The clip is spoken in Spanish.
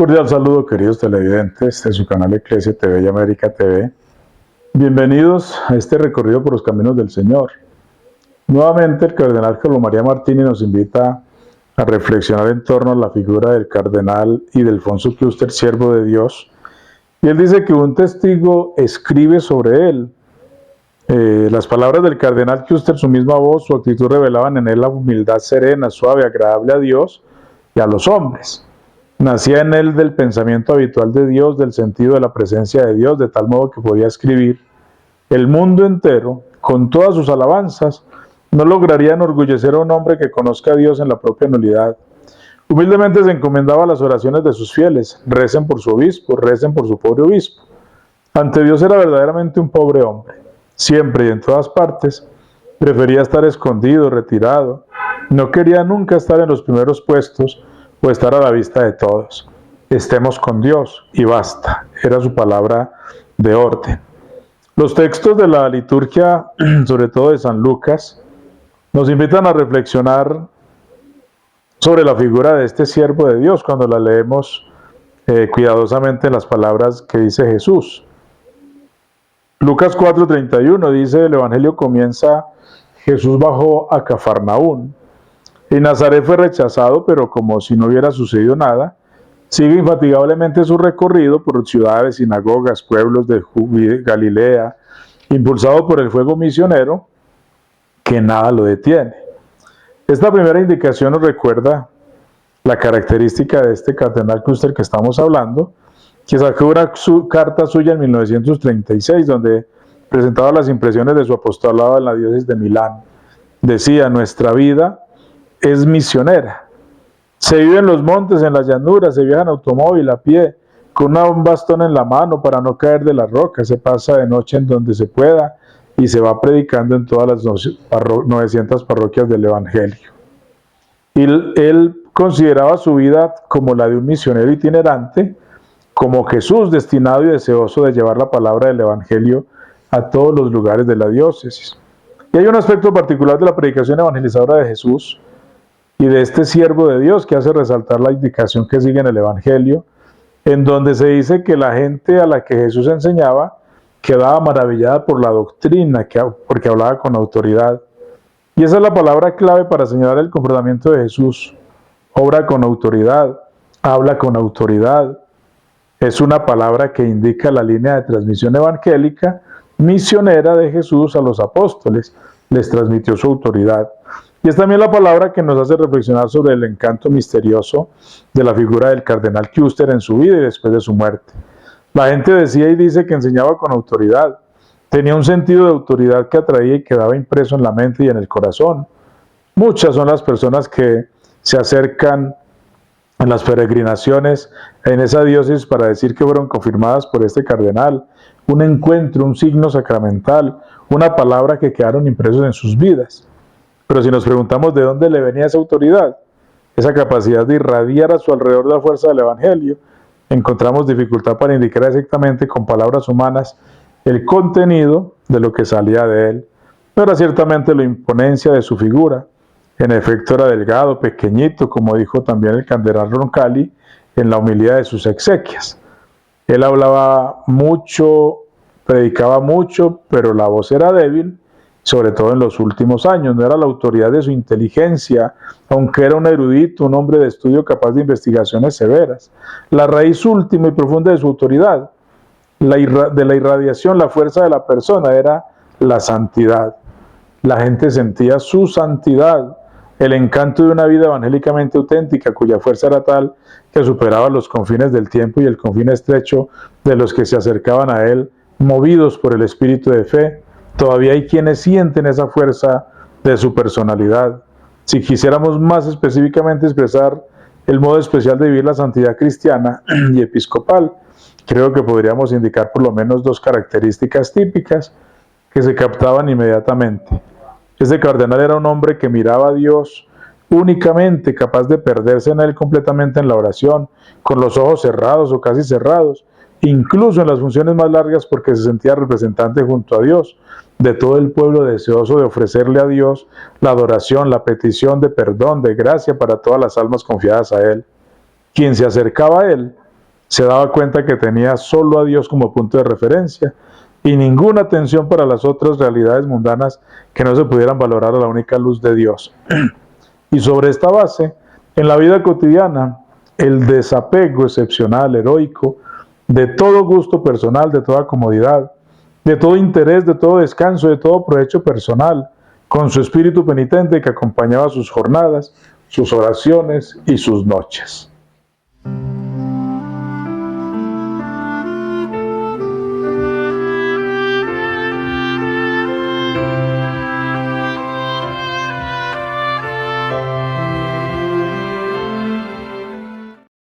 Cordial saludo, queridos televidentes de su canal Eclesia TV y América TV. Bienvenidos a este recorrido por los caminos del Señor. Nuevamente el cardenal Carlos María Martini nos invita a reflexionar en torno a la figura del cardenal Ildefonso Küster, siervo de Dios. Y él dice que un testigo escribe sobre él. Las palabras del cardenal Küster, su misma voz, su actitud revelaban en él la humildad serena, suave, agradable a Dios y a los hombres. Nacía en él del pensamiento habitual de Dios, del sentido de la presencia de Dios, de tal modo que podía escribir: el mundo entero, con todas sus alabanzas, no lograría enorgullecer a un hombre que conozca a Dios en la propia nulidad. Humildemente se encomendaba a las oraciones de sus fieles: recen por su obispo, recen por su pobre obispo. Ante Dios era verdaderamente un pobre hombre. Siempre y en todas partes prefería estar escondido, retirado. No quería nunca estar en los primeros puestos o estar a la vista de todos. Estemos con Dios y basta. Era su palabra de orden. Los textos de la liturgia, sobre todo de San Lucas, nos invitan a reflexionar sobre la figura de este siervo de Dios cuando la leemos cuidadosamente en las palabras que dice Jesús. Lucas 4:31 dice: el evangelio comienza: Jesús bajó a Cafarnaún. En Nazaret fue rechazado, pero como si no hubiera sucedido nada, sigue infatigablemente su recorrido por ciudades, sinagogas, pueblos de Galilea, impulsado por el fuego misionero, que nada lo detiene. Esta primera indicación nos recuerda la característica de este cardenal Küster que estamos hablando, que sacó una carta suya en 1936, donde presentaba las impresiones de su apostolado en la diócesis de Milán. Decía: nuestra vida es misionera. Se vive en los montes, en las llanuras, se viaja en automóvil, a pie, con un bastón en la mano para no caer de las rocas, se pasa de noche en donde se pueda y se va predicando en todas las 900 parroquias del Evangelio. Y él consideraba su vida como la de un misionero itinerante, como Jesús, destinado y deseoso de llevar la palabra del Evangelio a todos los lugares de la diócesis. Y hay un aspecto particular de la predicación evangelizadora de Jesús y de este siervo de Dios que hace resaltar la indicación que sigue en el Evangelio, en donde se dice que la gente a la que Jesús enseñaba quedaba maravillada por la doctrina, porque hablaba con autoridad. Y esa es la palabra clave para señalar el comportamiento de Jesús: obra con autoridad, habla con autoridad. Es una palabra que indica la línea de transmisión evangélica misionera de Jesús a los apóstoles. Les transmitió su autoridad. Y es también la palabra que nos hace reflexionar sobre el encanto misterioso de la figura del cardenal Küster en su vida y después de su muerte. La gente decía y dice que enseñaba con autoridad. Tenía un sentido de autoridad que atraía y quedaba impreso en la mente y en el corazón. Muchas son las personas que se acercan en las peregrinaciones en esa diócesis para decir que fueron confirmadas por este cardenal. Un encuentro, un signo sacramental, una palabra que quedaron impresos en sus vidas. Pero si nos preguntamos de dónde le venía esa autoridad, esa capacidad de irradiar a su alrededor la fuerza del Evangelio, encontramos dificultad para indicar exactamente con palabras humanas el contenido de lo que salía de él. No era ciertamente la imponencia de su figura. En efecto era delgado, pequeñito, como dijo también el cardenal Roncalli en la homilía de sus exequias. Él hablaba mucho, predicaba mucho, pero la voz era débil, sobre todo en los últimos años. No era la autoridad de su inteligencia, aunque era un erudito, un hombre de estudio capaz de investigaciones severas. La raíz última y profunda de su autoridad, de la irradiación, la fuerza de la persona, era la santidad. La gente sentía su santidad, el encanto de una vida evangélicamente auténtica, cuya fuerza era tal que superaba los confines del tiempo y el confín estrecho de los que se acercaban a él, movidos por el espíritu de fe. Todavía hay quienes sienten esa fuerza de su personalidad. Si quisiéramos más específicamente expresar el modo especial de vivir la santidad cristiana y episcopal, creo que podríamos indicar por lo menos dos características típicas que se captaban inmediatamente. Este cardenal era un hombre que miraba a Dios únicamente, capaz de perderse en él completamente en la oración, con los ojos cerrados o casi cerrados, incluso en las funciones más largas, porque se sentía representante junto a Dios de todo el pueblo, deseoso de ofrecerle a Dios la adoración, la petición de perdón, de gracia para todas las almas confiadas a él. Quien se acercaba a él Se daba cuenta que tenía solo a Dios como punto de referencia y ninguna atención para las otras realidades mundanas que no se pudieran valorar a la única luz de Dios. Y sobre esta base, en la vida cotidiana, el desapego excepcional, heroico, de todo gusto personal, de toda comodidad, de todo interés, de todo descanso, de todo provecho personal, con su espíritu penitente que acompañaba sus jornadas, sus oraciones y sus noches.